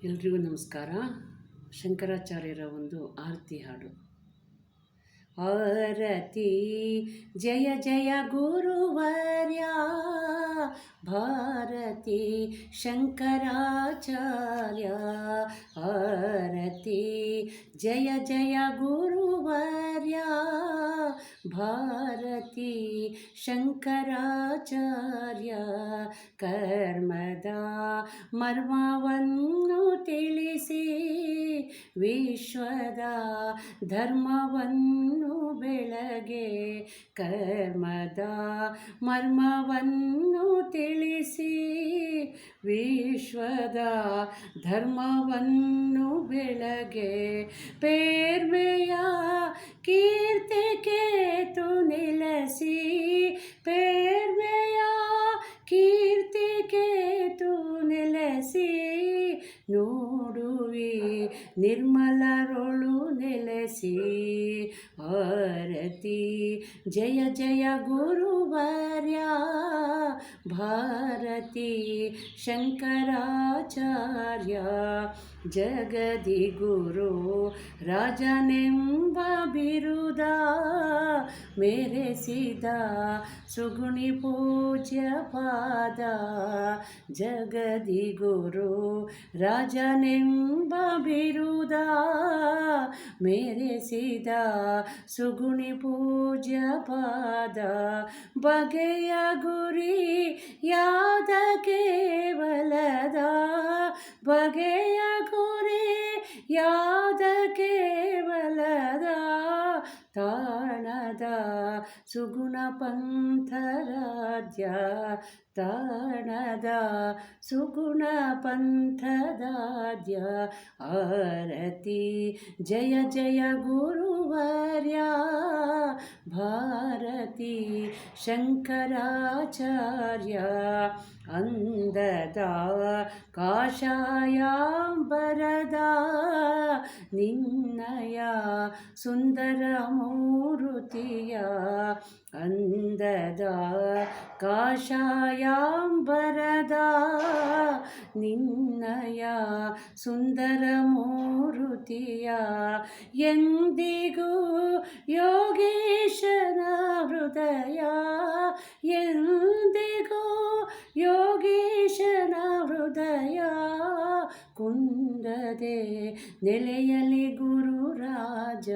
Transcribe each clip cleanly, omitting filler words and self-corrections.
ಎಲ್ರಿಗೂ ನಮಸ್ಕಾರ. ಶಂಕರಾಚಾರ್ಯರ ಒಂದು ಆರತಿ ಹಾಡು. ಆರತಿ ಜಯ ಜಯ ಗುರುವರ್ಯ ಭಾರತಿ ಶಂಕರಾಚಾರ್ಯ. ಆರತಿ ಜಯ ಜಯ ಗುರುವರ್ಯ ಭಾರತಿ ಶಂಕರಾಚಾರ್ಯ. ಕರ್ಮದ ಮರ್ಮವನ್ನು ತಿಳಿಸಿ ವಿಶ್ವದ ಧರ್ಮವನ್ನು ಬೆಳಗೆ. ಕರ್ಮದ ಮರ್ಮವನ್ನು ತಿಳಿಸಿ ವಿಶ್ವದ ಧರ್ಮವನ್ನು ಬೆಳಗೆ. ಪೇರ್ಮೆಯ ಕೀರ್ತಿ ಕೇತು ನೆಲೆಸಿ, ಪೇರ್ಮೆಯ ಕೀರ್ತಿ ಕೇತು ನೆಲೆಸಿ, ನೋಡುವಿ ನಿರ್ಮಲರೊಳು ನೆಲೆಸಿ. ಆರತಿ ಜಯ ಜಯ ಗುರುವರ್ಯ ಭಾರತಿ ಶಂಕರಾಚಾರ್ಯ. ಜಗದಿ ಗುರು ರಾಜನೆಂಬ ಬಿರುದ ಮೆರೆಸಿದ ಸುಗುಣಿ ಪೂಜ್ಯ ಪಾದ. ಜಗದಿ ಗುರು ರಾಜನೆಂಬ ಬಿರುದ ಮೆರೆಸಿದ ಸುಗುಣಿ ಪೂಜ್ಯ ಪಾದ. ಬಗೆಯ ಗುರಿ ಯಾದ ಕೇವಲದ, ಬಗೆಯ ಗುರಿ ಯಾದ ಕೇವಲದ. ತಾಣದ ಸುಗುಣ ಪಂಥರಾಧ್ಯ, ತಾಣದ ಸುಗುಣ ಪಂಥದಾದ್ಯ. ಆರತಿ ಜಯ ಜಯ ಗುರುವರ್ಯ ಭಾರತಿ ಶಂಕರಾಚಾರ್ಯ. ಅಂದದ ಕಾಷಾಯಾಂಬರದ ನಿನ್ನಯ ಸುಂದರ ಮೂರುತಿಯ. ಅಂದದ ಕಾಷಾಯಾಂಬರದ ನಿನ್ನಯ ಸುಂದರ ಮೂರುತಿಯ. ಎಂದಿಗೂ ಯೋಗೀಶನ ಹೃದಯ, ಎಂದಿಗೂ ಯೋಗೀಶನ ಹೃದಯ. ಕುಂದದೆ ನೆಲೆಯಲಿ ಗುರುರಾಜ.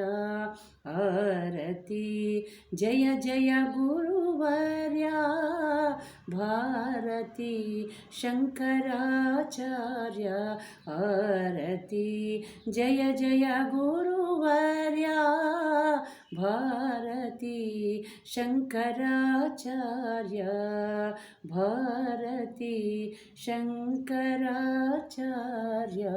ಆರತಿ ಜಯ ಜಯ ಗುರುವರ್ಯ ಭಾರತಿ ಶಂಕರಾಚಾರ್ಯ. ಆರತಿ ಜಯ ಜಯ ಗುರುವರ್ಯ ಭಾರತಿ ಶಂಕರಾಚಾರ್ಯ. ಭಾರತಿ ಶಂಕರಾಚಾರ್ಯ.